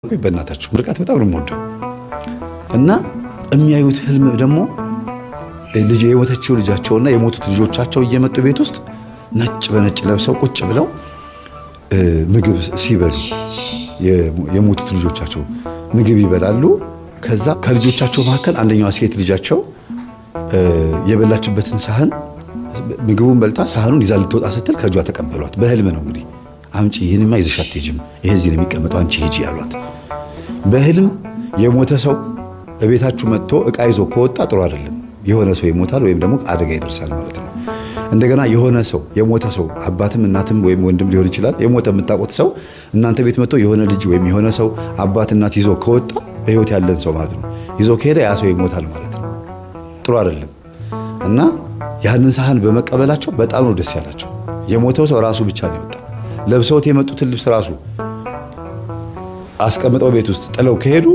በእናታችሁ ምርቃት በጣም ነው የምወደው እና የሚያዩት ህልም ደግሞ ልጅ የሞተችው ልጃቸውና የሞቱት ልጆቻቸው እየመጡ ቤት ውስጥ ነጭ በነጭ ለብሰው ቁጭ ብለው ምግብ ሲበሉ የሞቱት ልጆቻቸው ምግብ ይበላሉ። ከዛ ከልጆቻቸው መካከል አንደኛዋ ሴት ልጃቸው የበላችበትን ሳህን ምግቡን በልታ ሳህኑን ይዛ ልትወጣ ስትል ከጇ ተቀበሏት። በህልም ነው እንግዲህ አምጪ ይሄንማ ይዘሽ አትሄጂም፣ ይሄ እዚህ ነው የሚቀመጠው፣ አንቺ ሂጂ አሏት። በህልም የሞተ ሰው በቤታችሁ መጥቶ እቃ ይዞ ከወጣ ጥሩ አይደለም። የሆነ ሰው ይሞታል ወይም ደግሞ አደጋ ይደርሳል ማለት ነው። እንደገና የሆነ ሰው የሞተ ሰው አባትም እናትም ወይም ወንድም ሊሆን ይችላል። የሞተ የምታውቁት ሰው እናንተ ቤት መጥቶ የሆነ ልጅ ወይም የሆነ ሰው አባት እናት ይዞ ከወጣ በህይወት ያለን ሰው ማለት ነው ይዞ ከሄደ ያ ሰው ይሞታል ማለት ነው። ጥሩ አይደለም እና ያንን ሳህን በመቀበላቸው በጣም ነው ደስ ያላቸው። የሞተው ሰው ራሱ ብቻ ነው የወጣው። ለብሰውት የመጡትን ልብስ ራሱ አስቀምጠው ቤት ውስጥ ጥለው ከሄዱ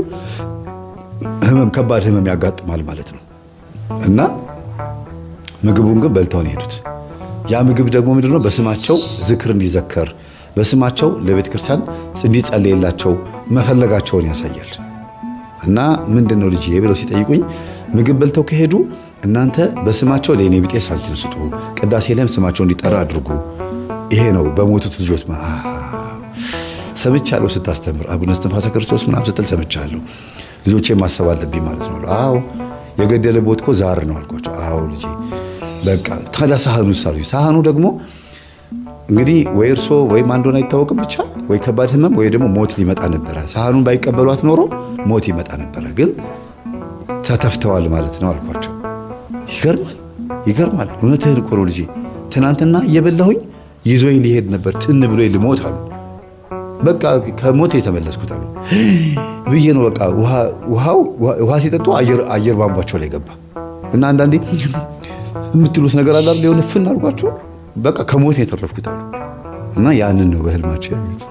ከባድ ህመም ያጋጥማል ማለት ነው። እና ምግቡን ግን በልተው ነው የሄዱት። ያ ምግብ ደግሞ ምንድነው በስማቸው ዝክር እንዲዘከር በስማቸው ለቤተ ክርስቲያን እንዲጸልይላቸው መፈለጋቸውን ያሳያል። እና ምንድነው ልጅ ብለው ሲጠይቁኝ ምግብ በልተው ከሄዱ እናንተ በስማቸው ለኔ ቢጤ ሳንቲም ስጡ፣ ቅዳሴ ላይም ስማቸው እንዲጠራ አድርጉ። ይሄ ነው በሞቱት ልጆች ሰምቻለሁ ስታስተምር አቡነ እስትንፋሰ ክርስቶስ ምናምን ስትል ሰምቻለሁ። ልጆቼ ማሰብ አለብኝ ማለት ነው። አዎ የገደለ ቦት እኮ ዛር ነው አልኳቸው። አዎ ልጄ በቃ ታዲያ ሳህኑ ሳሉ ሳህኑ ደግሞ እንግዲህ ወይ እርሶ ወይም አንዱን አይታወቅም ብቻ ወይ ከባድ ህመም ወይ ደግሞ ሞት ሊመጣ ነበረ። ሳህኑን ባይቀበሏት ኖሮ ሞት ይመጣ ነበረ። ግን ተተፍተዋል ማለት ነው አልኳቸው። ይገርማል። እውነትህን እኮ ነው ልጄ። ትናንትና እየበላሁኝ ይዞኝ ሊሄድ ነበር ትን ብሎ ልሞት አሉ። በቃ ከሞት የተመለስኩት አሉ ብዬ ነው። በቃ ውሃ ሲጠጡ አየር ቧንቧቸው ላይ ገባ እና አንዳንዴ የምትሉት ነገር አለ አይደል? የሆነ ፍን አድርጓቸው በቃ ከሞት የተረፍኩት አሉ። እና ያንን ነው በህልማቸው ያዩት።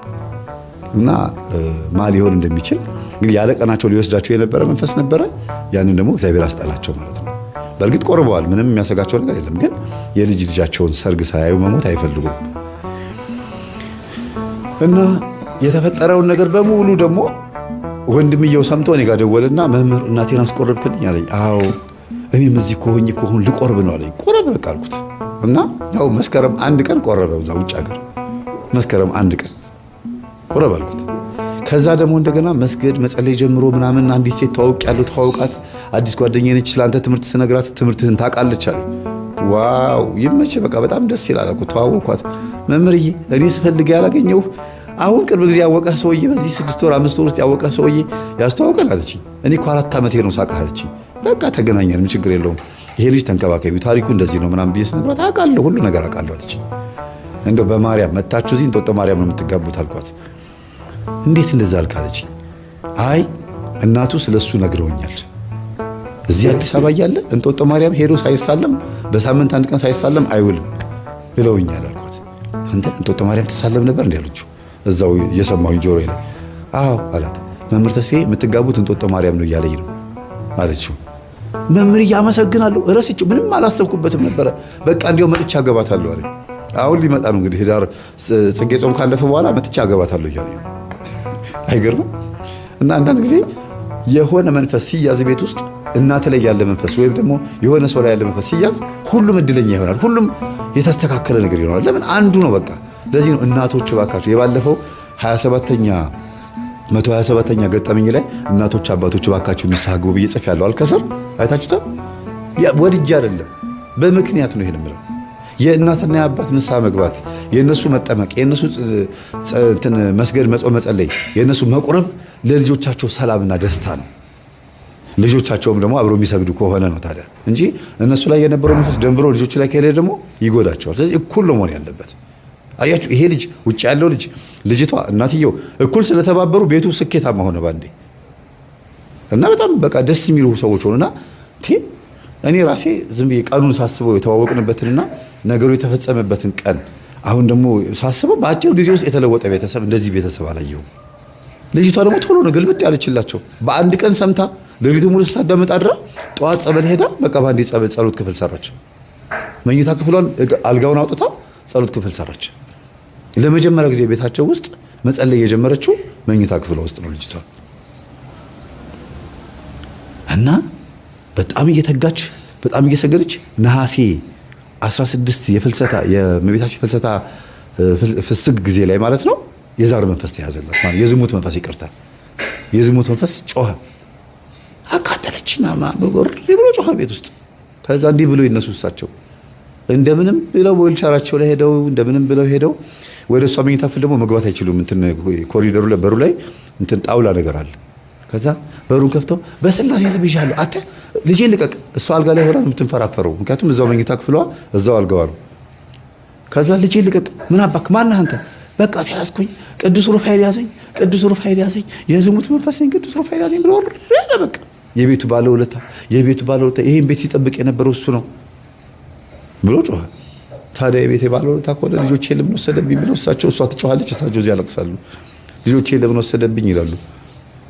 እና ማል ሊሆን እንደሚችል እንግዲህ ያለ ቀናቸው ሊወስዳቸው የነበረ መንፈስ ነበረ። ያንን ደግሞ እግዚአብሔር አስጣላቸው ማለት ነው። በእርግጥ ቆርበዋል፣ ምንም የሚያሰጋቸው ነገር የለም። ግን የልጅ ልጃቸውን ሰርግ ሳያዩ መሞት አይፈልጉም። እና የተፈጠረውን ነገር በሙሉ ደግሞ ወንድምየው ሰምቶ እኔ ጋር ደወለና መምህር እናቴን አስቆረብክልኝ አለኝ። አዎ እኔም እዚህ ከሆኝ ልቆርብ ነው አለኝ። ቆረብ በቃ አልኩት። እና ያው መስከረም 1 ቀን ቆረበ። እዛ ውጭ ሀገር መስከረም 1 ቀን ቆረብ አልኩት። ከዛ ደግሞ እንደገና መስገድ መጸለይ ጀምሮ ምናምን አንዲት ሴት ተዋውቃት አዲስ ጓደኛዬ ነች፣ ስላንተ ትምህርት ስነግራት ትምህርትህን ታውቃለች አለኝ። ዋው ይመች በቃ በጣም ደስ ይላል አልኩት። ተዋወቅኳት። መምህርዬ እኔ ስፈልግ ያላገኘው አሁን ቅርብ ጊዜ ያወቀህ ሰውዬ በዚህ 6 ወር 5 ወር ውስጥ ያወቀህ ሰውዬ ያስተዋውቀን አለችኝ። እኔ እኮ 4 ዓመቴ ነው ሳቀህ አለችኝ። በቃ ተገናኘን፣ ምን ችግር የለውም ይሄ ልጅ ተንከባከቢው፣ ታሪኩ እንደዚህ ነው ምናምን ብዬ ስነግራት አውቃለሁ፣ ሁሉ ነገር አውቃለሁ አለችኝ። እንደው በማርያም መታችሁ እዚህ እንጦጦ ማርያም ነው የምትጋቡት አልኳት። እንዴት እንደዛ አልክ አለችኝ። አይ እናቱ ስለሱ ነግረውኛል። እዚህ አዲስ አበባ እያለ እንጦጦ ማርያም ሄዶ ሳይሳለም በሳምንት 1 ቀን ሳይሳለም አይውልም ብለውኛል አልኳት። አንተ እንጦጦ ማርያም ተሳለም ነበር እንዴ አለችው። እዛው እየሰማሁኝ ጆሮዬ ላይ አዎ አላት። መምህር ተስፋዬ የምትጋቡት እንጦጦ ማርያም ነው እያለኝ ነው አለችው። መምህር እያመሰግናለሁ፣ ረስቼው ምንም አላሰብኩበትም ነበረ። በቃ እንዲያው መጥቻ አገባታለሁ አለኝ። አሁን ሊመጣ ነው እንግዲህ ህዳር ጽጌ ጾም ካለፈ በኋላ መጥቻ አገባታለሁ እያለኝ ነው። አይገርምም? እና አንዳንድ ጊዜ የሆነ መንፈስ ሲያዝ ቤት ውስጥ እናት ላይ ያለ መንፈስ ወይም ደግሞ የሆነ ሰው ላይ ያለ መንፈስ ሲያዝ ሁሉም እድለኛ ይሆናል። ሁሉም የተስተካከለ ነገር ይሆናል። ለምን አንዱ ነው በቃ። ለዚህ ነው እናቶች እባካችሁ የባለፈው 127ኛ ገጠመኝ ላይ እናቶች አባቶች እባካችሁ ንስሐ ግቡ ብዬ ጽፌያለሁ። አልከሰር አይታችሁታል። ወድጄ አይደለም በምክንያት ነው ይሄን የምለው። የእናትና የአባት ንስሐ መግባት፣ የእነሱ መጠመቅ፣ የእነሱ መስገድ፣ መጾም፣ መጸለይ፣ የእነሱ መቁረብ ለልጆቻቸው ሰላምና ደስታ ነው። ልጆቻቸውም ደግሞ አብረው የሚሰግዱ ከሆነ ነው ታዲያ እንጂ እነሱ ላይ የነበረው መንፈስ ደንብሮ ልጆቹ ላይ ከሄደ ደግሞ ይጎዳቸዋል። ስለዚህ እኩል ነው መሆን ያለበት። አያችሁ ይሄ ልጅ ውጭ ያለው ልጅ ልጅቷ እናትየው እኩል ስለተባበሩ ቤቱ ስኬታማ ሆነ ባንዴ። እና በጣም በቃ ደስ የሚሉ ሰዎች ሆኑና እኔ ራሴ ዝም ብዬ ቀኑን ሳስበው የተዋወቅንበትንና ነገሩ የተፈጸመበትን ቀን አሁን ደግሞ ሳስበው በአጭር ጊዜ ውስጥ የተለወጠ ቤተሰብ እንደዚህ ቤተሰብ አላየሁም። ልጅቷ ደግሞ ቶሎ ነው ግልብጥ ያለችላቸው። በአንድ ቀን ሰምታ ሌሊቱ ሙሉ ስታዳምጥ አድራ ጠዋት ጸበል ሄዳ በቃ ባንዴ ጸሎት ክፍል ሰራች። መኝታ ክፍሏን አልጋውን አውጥታ ጸሎት ክፍል ሰራች። ለመጀመሪያ ጊዜ ቤታቸው ውስጥ መጸለይ የጀመረችው መኝታ ክፍሏ ውስጥ ነው ልጅቷ። እና በጣም እየተጋች በጣም እየሰገደች ነሐሴ 16 የእመቤታችን ፍልሰታ ፍስግ ጊዜ ላይ ማለት ነው የዛር መንፈስ ተያዘላት ማለት የዝሙት መንፈስ ይቅርታል። የዝሙት መንፈስ ጮኸ፣ አቃጠለችና ማበጎር ብሎ ጮኸ ቤት ውስጥ። ከዛ እንዲህ ብሎ ይነሱ እሳቸው እንደምንም ብለው ወልቻራቸው ላይ ሄደው እንደምንም ብለው ሄደው ወደ እሷ መኝታ ክፍል ደግሞ መግባት አይችሉም። እንትን ኮሪደሩ ላይ በሩ ላይ እንትን ጣውላ ነገር አለ። ከዛ በሩን ከፍተው በስላሴ ስም ይሻሉ አተ ልጄ ልቀቅ። እሷ አልጋ ላይ ሆና የምትንፈራፈረው ምክንያቱም እዛው መኝታ ክፍሏ እዛው አልጋዋ ነው። ከዛ ልጄ ልቀቅ። ምን አባክ ማነህ አንተ? በቃ ተያዝኩኝ፣ ቅዱስ ሩፋኤል ያዘኝ፣ ቅዱስ ሩፋኤል ያዘኝ፣ የዝሙት መንፈስ ነኝ፣ ቅዱስ ሩፋኤል ያዘኝ ብሎ ወረደ። በቃ የቤቱ ባለውለታ ይሄን ቤት ሲጠብቅ የነበረው እሱ ነው ብሎ ጮኸ። ታዲያ የቤቴ ባለውለታ ከሆነ ልጆቼ ለምን ወሰደብኝ ብለው እሳቸው እሷ ትጮኻለች፣ እሳቸው እዚህ ያለቅሳሉ። ልጆቼ ለምን ወሰደብኝ ይላሉ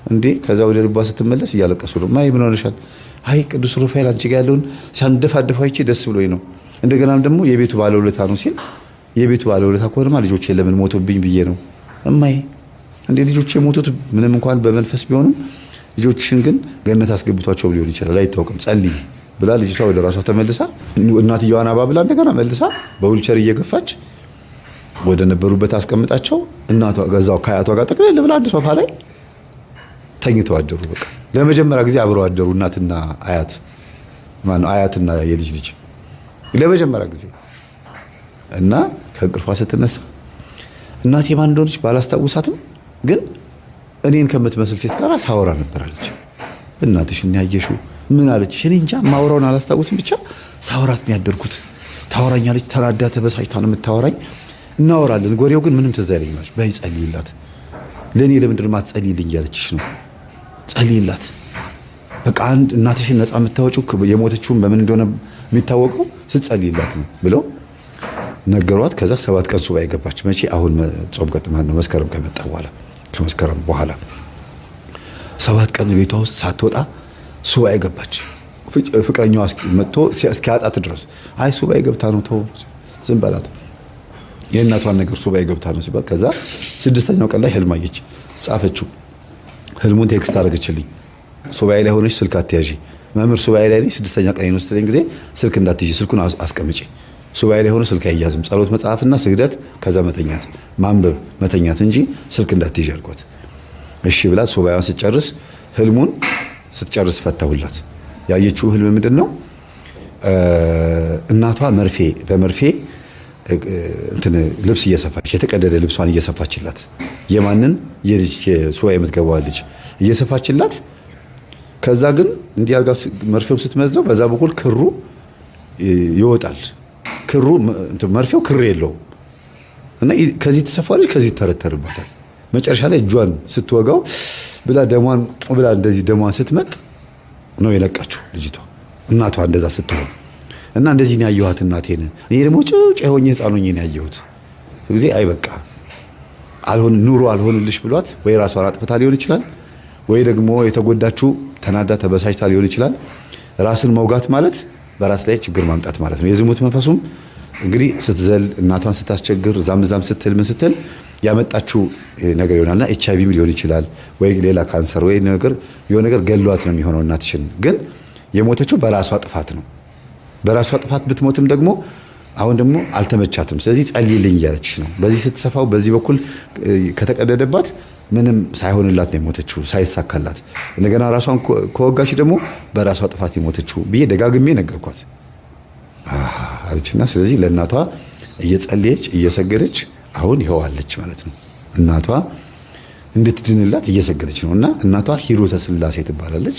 እንዴ። ከዛ ወደ ልቧ ስትመለስ እያለቀሱ ነው። ማይ ምን ሆነሻል? አይ ቅዱስ ሩፋኤል አንቺ ጋር ያለውን ሲያንደፋደፋ አይቼ ደስ ብሎኝ ነው። እንደገናም ደግሞ የቤቱ ባለውለታ ነው ሲል የቤቱ ባለውለታ ከሆነማ ልጆቼ ለምን ሞቶብኝ ብዬ ነው። እማይ እንዴ ልጆቼ ሞቱት ምንም እንኳን በመንፈስ ቢሆንም ልጆችን ግን ገነት አስገብቷቸው ሊሆን ይችላል፣ አይታወቅም። ጸልይ ብላ ልጅቷ ወደ ራሷ ተመልሳ እናትየዋን አባብላ እንደገና መልሳ በዊልቸር እየገፋች ወደ ነበሩበት አስቀምጣቸው እናቷ ገዛው ከአያቷ ጋር ጠቅልል ብላ አንድ ሶፋ ላይ ተኝተው አደሩ። በቃ ለመጀመሪያ ጊዜ አብረው አደሩ እናትና አያት ማነው አያትና የልጅ ልጅ ለመጀመሪያ ጊዜ። እና ከእንቅልፏ ስትነሳ እናቴ ማን እንደሆነች ባላስታውሳትም ግን እኔን ከምትመስል ሴት ጋር ሳወራ ነበር አለች። እናትሽ እና ያየሽው ምን አለች? እኔ እንጃ ማውራውን አላስታውስም፣ ብቻ ሳወራት ነው ያደርኩት። ታወራኛለች፣ ተናዳ ተበሳጭታ ነው የምታወራኝ። እናወራለን፣ ጎሬው ግን ምንም ትዝ አይለኝም። በይ ጸልይላት፣ ለኔ ለምንድን ነው የማትጸልይልኝ ያለችሽ ነው። ጸልይላት በቃ አንድ እናትሽን ነፃ የምታወጪው የሞተችውን በምን እንደሆነ የሚታወቀው ስትጸልይላት ነው ብለው ነገሯት። ከዛ 7 ቀን ሱባኤ ገባች። መቼ? አሁን ጾም ቀጥማ ነው መስከረም ከመጣ በኋላ ከመስከረም በኋላ 7 ቀን ቤቷ ውስጥ ሳትወጣ ሱባኤ ገባች። ፍቅረኛዋ መጥቶ እስኪያጣት ድረስ አይ ሱባኤ ገብታ ነው ተው ዝም በላት የእናቷን ነገር ሱባኤ ገብታ ነው ሲባል፣ ከዛ 6ኛው ቀን ላይ ህልም አየች። ጻፈችው። ህልሙን ቴክስት አደረገችልኝ። ሱባኤ ላይ ሆነች ስልክ አትያዢ መምህር፣ ሱባኤ ላይ ነኝ 6ኛ ቀን ነው ስትለኝ ጊዜ ስልክ እንዳትይዢ ስልኩን አስቀምጪ። ሱባኤ ላይ ሆነ ስልክ አይያዝም፣ ጸሎት መጽሐፍና ስግደት ከዛ መተኛት ማንበብ መተኛት እንጂ ስልክ እንዳትይዢ አልኳት። እሺ ብላ ሱባኤዋን ስትጨርስ ህልሙን ስትጨርስ ፈታሁላት። ያየችው ህልም ምንድነው? እናቷ በመርፌ እንትን ልብስ እየሰፋች የተቀደደ ልብሷን እየሰፋችላት የማንን የልጅ ሱባኤ የምትገባው ልጅ እየሰፋችላት። ከዛ ግን እንዲህ አድርጋ መርፌው ስትመዘው በዛ በኩል ክሩ ይወጣል። መርፌው ክር የለውም እና ከዚህ ተሰፋለች፣ ከዚህ ተረተርባታል። መጨረሻ ላይ እጇን ስትወጋው ብላ ደሟን ብላ እንደዚህ ደሟን ስትመጥ ነው የለቃችው ልጅቷ እናቷ እንደዛ ስትሆን። እና እንደዚህ ነው ያየኋት እናቴን። እኔ ደግሞ ጭጭ ሆኜ ህፃን ሆኜ ነው ያየሁት ጊዜ። አይ በቃ ኑሮ አልሆንልሽ ብሏት ወይ ራሷን አጥፍታ ሊሆን ይችላል፣ ወይ ደግሞ የተጎዳችው ተናዳ ተበሳጭታ ሊሆን ይችላል። ራስን መውጋት ማለት በራስ ላይ ችግር ማምጣት ማለት ነው። የዝሙት መንፈሱም እንግዲህ ስትዘል እናቷን ስታስቸግር ዛም ስትል ምን ስትል ያመጣችው ነገር ይሆናልና HIV ሊሆን ይችላል፣ ወይ ሌላ ካንሰር ወይ የሆነ ነገር ገሏት ነው የሚሆነው። እናትሽን ግን የሞተችው በራሷ ጥፋት ነው። በራሷ ጥፋት ብትሞትም ደግሞ አሁን ደግሞ አልተመቻትም። ስለዚህ ጸልይልኝ እያለችሽ ነው። በዚህ ስትሰፋው በዚህ በኩል ከተቀደደባት ምንም ሳይሆንላት ነው የሞተችው፣ ሳይሳካላት እንደገና ራሷን ከወጋች ደግሞ በራሷ ጥፋት የሞተችው ብዬ ደጋግሜ ነገርኳት አለችና ስለዚህ ለእናቷ እየጸለየች እየሰገደች አሁን ይኸዋለች ማለት ነው። እናቷ እንድትድንላት እየሰገደች ነው። እና እናቷ ሂሩተ ስላሴ ትባላለች።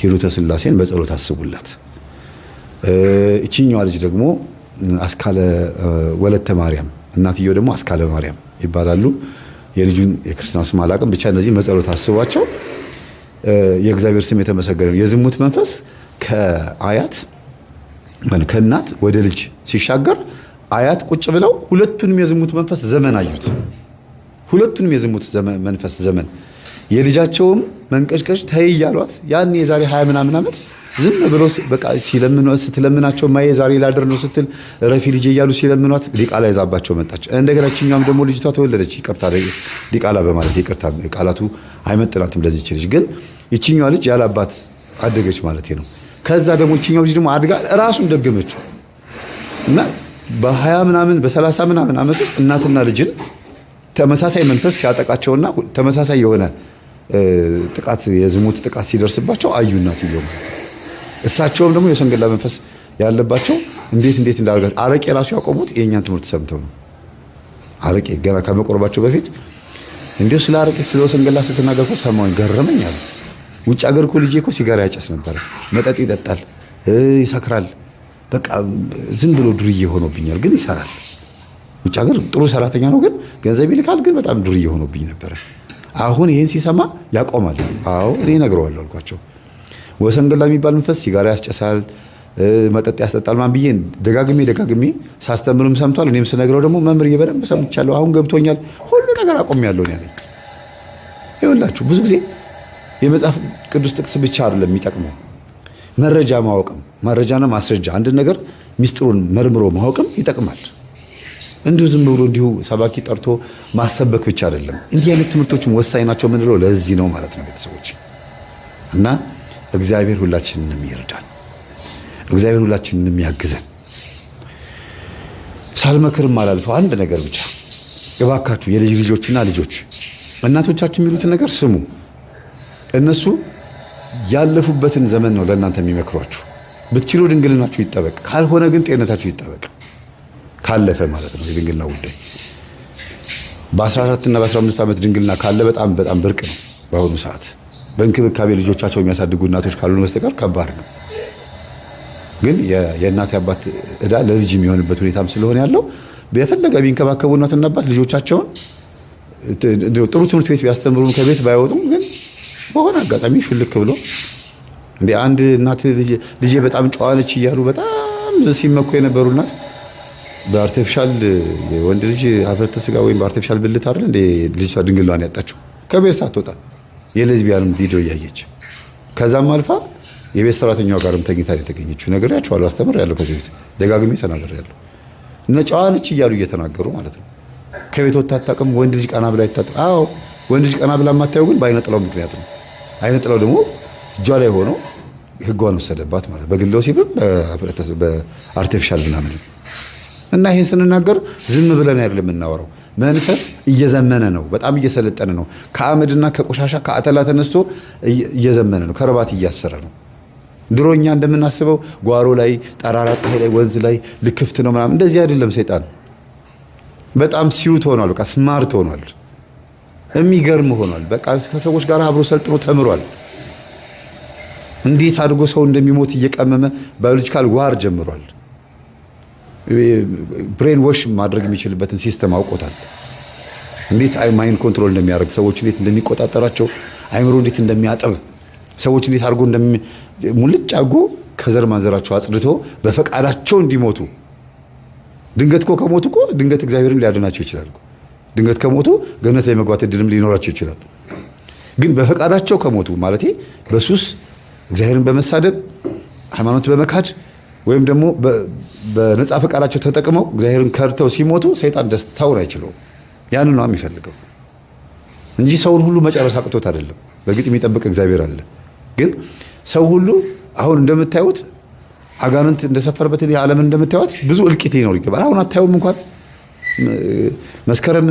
ሂሩተ ስላሴን በጸሎት አስቡላት። እቺኛዋ ልጅ ደግሞ አስካለ ወለተ ማርያም፣ እናትየው ደግሞ አስካለ ማርያም ይባላሉ። የልጁን የክርስትና ስም አላውቅም፣ ብቻ እነዚህ መጸሎት አስቧቸው። የእግዚአብሔር ስም የተመሰገነ ነው። የዝሙት መንፈስ ከእናት ወደ ልጅ ሲሻገር አያት ቁጭ ብለው ሁለቱንም የዝሙት መንፈስ ዘመን አዩት። ሁለቱንም የዝሙት መንፈስ ዘመን የልጃቸውም መንቀሽቀሽ ተይ እያሏት ያን የዛሬ 20 ምናምን ዓመት ዝም ብሎ በቃ ስትለምናቸው ማየ ዛሬ ላድር ነው ስትል ረፊ ልጅ እያሉ ሲለምኗት ዲቃላ ይዛባቸው መጣች። እንደገና እቺኛም ደግሞ ልጅቷ ተወለደች። ይቅርታ ዲቃላ በማለት ይቅርታ ቃላቱ አይመጥናትም ለዚህ ልጅ። ግን እቺኛዋ ልጅ ያላባት አደገች ማለት ነው። ከዛ ደግሞ እቺኛው ልጅ ደግሞ አድጋ ራሱን ደገመችው እና በ20 ምናምን በ30 ምናምን ዓመት ውስጥ እናትና ልጅን ተመሳሳይ መንፈስ ሲያጠቃቸውና ተመሳሳይ የሆነ ጥቃት የዝሙት ጥቃት ሲደርስባቸው አዩ እናትየው። እሳቸውም ደግሞ የሰንገላ መንፈስ ያለባቸው እንዴት እንዳደረጋቸው አረቄ ራሱ ያቆሙት የኛን ትምህርት ሰምተው ነው። አረቄ ገና ከመቆርባቸው በፊት እንዴው ስለ አረቄ ስለ ሰንገላ ስትናገር እኮ ሰማሁኝ፣ ገረመኝ አለ። ውጭ ሀገር እኮ ልጄ እኮ ሲጋራ ያጨስ ነበር፣ መጠጥ ይጠጣል፣ ይሰክራል። በቃ ዝም ብሎ ዱርዬ ሆኖብኛል፣ ግን ይሰራል። ውጭ ሀገር ጥሩ ሰራተኛ ነው፣ ግን ገንዘብ ይልካል፣ ግን በጣም ዱርዬ ሆኖብኝ ነበር። አሁን ይሄን ሲሰማ ያቆማል። አዎ እኔ እነግረዋለሁ አልኳቸው። ወሰንገላ የሚባል መንፈስ ሲጋራ ያስጨሳል፣ መጠጥ ያስጠጣል ማን ብዬ ደጋግሜ ሳስተምርም ሰምቷል። እኔም ስነግረው ደግሞ መምህር በደንብ ሰምቻለሁ፣ አሁን ገብቶኛል፣ ሁሉ ነገር አቆሚያለሁ ነው ያለኝ። ይኸውላችሁ ብዙ ጊዜ የመጽሐፍ ቅዱስ ጥቅስ ብቻ አይደለም የሚጠቅመው፣ መረጃ ማወቅም፣ መረጃና ማስረጃ አንድ ነገር ሚስጥሩን መርምሮ ማወቅም ይጠቅማል። እንዲሁ ዝም ብሎ እንዲሁ ሰባኪ ጠርቶ ማሰበክ ብቻ አይደለም። እንዲህ አይነት ትምህርቶችም ወሳኝ ናቸው የምንለው ለዚህ ነው ማለት ነው ቤተሰቦች። እና እግዚአብሔር ሁላችንንም ይርዳን፣ እግዚአብሔር ሁላችንንም ያግዘን። ሳልመክርም አላልፈው አንድ ነገር ብቻ እባካችሁ የልጅ ልጆችና ልጆች እናቶቻችሁ የሚሉትን ነገር ስሙ። እነሱ ያለፉበትን ዘመን ነው ለእናንተ የሚመክሯችሁ። ብትችሉ ድንግልናችሁ ይጠበቅ፣ ካልሆነ ግን ጤንነታችሁ ይጠበቅ። ካለፈ ማለት ነው የድንግልና ጉዳይ። በ14 እና በ15 ዓመት ድንግልና ካለ በጣም ብርቅ ነው በአሁኑ ሰዓት። በእንክብካቤ ልጆቻቸው የሚያሳድጉ እናቶች ካልሆኑ በስተቀር ከባድ ነው። ግን የእናት አባት ዕዳ ለልጅ የሚሆንበት ሁኔታም ስለሆነ ያለው በፈለገ ቢንከባከቡ እናትና አባት ልጆቻቸውን ጥሩ ትምህርት ቤት ቢያስተምሩም ከቤት ባይወጡም ግን በሆነ አጋጣሚ ሽልክ ብሎ እንደ አንድ እናት ልጄ በጣም ጨዋ ነች እያሉ በጣም ሲመኩ የነበሩ እናት በአርቲፊሻል የወንድ ልጅ ሀፍረተ ስጋ ወይም በአርቲፊሻል ብልት አይደል እንደ ልጅቷ ድንግልናን ያጣችው ከቤት ሳትወጣ የሌዝቢያንም ቪዲዮ እያየች ከዛም አልፋ የቤት ሰራተኛዋ ጋርም ተኝታ የተገኘችው ነግሬያቸዋለሁ፣ አስተምሬያለሁ፣ ከዚህ በፊት ደጋግሜ ተናግሬያለሁ። እነ ጨዋ ነች እያሉ እየተናገሩ ማለት ነው። ከቤት ወጥታ አታውቅም። ወንድ ልጅ ቀና ብላ አይታጠቅም። አዎ ወንድ ልጅ ቀና ብላ የማታየው ግን በአይነ ጥላው ምክንያት ነው። አይነ ጥላው ደግሞ እጇ ላይ ሆኖ ህጓን ወሰደባት ማለት በግል ወሲብም በአርቲፊሻል ምናምን እና ይሄን ስንናገር ዝም ብለን አይደለም የምናወራው። መንፈስ እየዘመነ ነው፣ በጣም እየሰለጠነ ነው። ከአመድና ከቆሻሻ ከአተላ ተነስቶ እየዘመነ ነው፣ ከርባት እያሰረ ነው። ድሮኛ እንደምናስበው ጓሮ ላይ ጠራራ ፀሐይ ላይ ወንዝ ላይ ልክፍት ነው ምናምን እንደዚህ አይደለም። ሰይጣን በጣም ሲዩት ሆኗል፣ በቃ ስማርት ሆኗል፣ የሚገርም ሆኗል። በቃ ከሰዎች ጋር አብሮ ሰልጥኖ ተምሯል። እንዴት አድርጎ ሰው እንደሚሞት እየቀመመ ባዮሎጂካል ዋር ጀምሯል። ብሬን ወሽ ማድረግ የሚችልበትን ሲስተም አውቆታል። እንዴት ማይንድ ኮንትሮል እንደሚያደርግ፣ ሰዎች እንዴት እንደሚቆጣጠራቸው፣ አይምሮ እንዴት እንደሚያጠብ፣ ሰዎች እንዴት አድርጎ ሙልጭ አድርጎ ከዘር ማንዘራቸው አጽድቶ በፈቃዳቸው እንዲሞቱ። ድንገት እኮ ከሞቱ እኮ ድንገት እግዚአብሔርም ሊያድናቸው ይችላል። ድንገት ከሞቱ ገነት ላይ መግባት እድልም ሊኖራቸው ይችላል። ግን በፈቃዳቸው ከሞቱ ማለት በሱስ እግዚአብሔርን በመሳደብ ሃይማኖት በመካድ ወይም ደግሞ በነፃ ፈቃዳቸው ተጠቅመው እግዚአብሔርን ከርተው ሲሞቱ ሰይጣን ደስታውን አይችለውም። ያንን ነው የሚፈልገው እንጂ ሰውን ሁሉ መጨረስ አቅቶት አይደለም። በግጥ የሚጠብቅ እግዚአብሔር አለ። ግን ሰው ሁሉ አሁን እንደምታዩት አጋንንት እንደሰፈረበት ዓለምን እንደምታዩት ብዙ እልቂት ሊኖር ይገባል። አሁን አታዩም? እንኳን መስከረም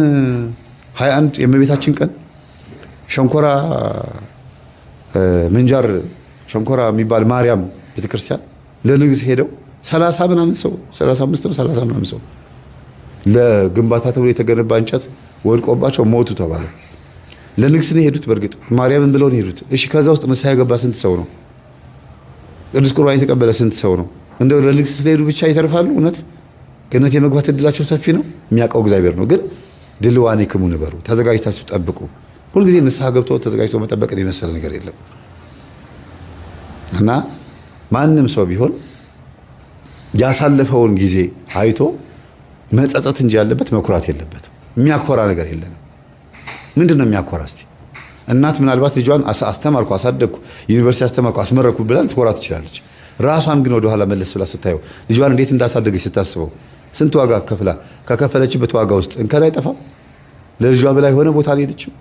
21 የእመቤታችን ቀን ሸንኮራ ምንጃር ሸንኮራ የሚባል ማርያም ቤተክርስቲያን ለንግስ ሄደው 30 ምናምን ሰው 35 ነው 30 ምናምን ሰው ለግንባታ ተብሎ የተገነባ እንጨት ወድቆባቸው ሞቱ ተባለ። ለንግስ ነው ሄዱት። በእርግጥ ማርያምን ብለው ነው ሄዱት። እሺ ከዛ ውስጥ ንስሐ የገባ ስንት ሰው ነው? ቅዱስ ቁርባን የተቀበለ ስንት ሰው ነው? እንደው ለንግስ ስለሄዱ ብቻ ይተርፋሉ? እውነት ገነት የመግባት እድላቸው ሰፊ ነው። የሚያውቀው እግዚአብሔር ነው። ግን ድልዋኔክሙ ንበሩ፣ ተዘጋጅታችሁ ጠብቁ። ሁልጊዜ ንስሐ ገብቶ ተዘጋጅቶ መጠበቅን የመሰለ ነገር የለም። እና ማንም ሰው ቢሆን ያሳለፈውን ጊዜ አይቶ መጸጸት እንጂ ያለበት መኩራት የለበትም። የሚያኮራ ነገር የለንም። ምንድነው የሚያኮራ? እስቲ እናት ምናልባት ልጇን አስተማርኩ፣ አሳደግኩ፣ ዩኒቨርሲቲ አስተማርኩ፣ አስመረኩ ብላ ልትኮራ ትችላለች። ራሷን ግን ወደ ኋላ መለስ ብላ ስታየው ልጇን እንዴት እንዳሳደገች ስታስበው ስንት ዋጋ ከከፈለችበት ዋጋ ውስጥ እንከን አይጠፋም። ለልጇ በላ የሆነ ቦታ አልሄደችም።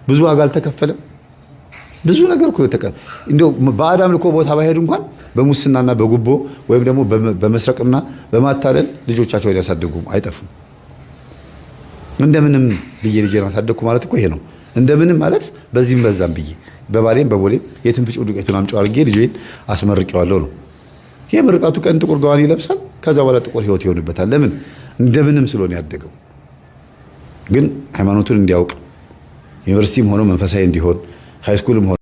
ብዙ ዋጋ አልተከፈለም። ብዙ ነገር እኮ እንደው በአዳም ልኮ ቦታ ባይሄዱ እንኳን በሙስናና በጉቦ ወይም ደግሞ በመስረቅና በማታለል ልጆቻቸውን ያሳደጉ አይጠፉም። እንደምንም ብዬ ልጄን አሳደግኩ ማለት እኮ ይሄ ነው። እንደምንም ማለት በዚህም በዛም ብዬ በባሌም በቦሌም የትም ፍጭው ዱቄቱን አምጪው አድርጌ ልጄን አስመርቄዋለሁ ነው። ይሄ ምርቃቱ ቀን ጥቁር ገዋን ይለብሳል። ከዛ በኋላ ጥቁር ህይወት ይሆንበታል። ለምን? እንደምንም ስለሆነ ያደገው። ግን ሃይማኖቱን እንዲያውቅ ዩኒቨርሲቲም ሆኖ መንፈሳዊ እንዲሆን ሃይስኩልም ሆኖ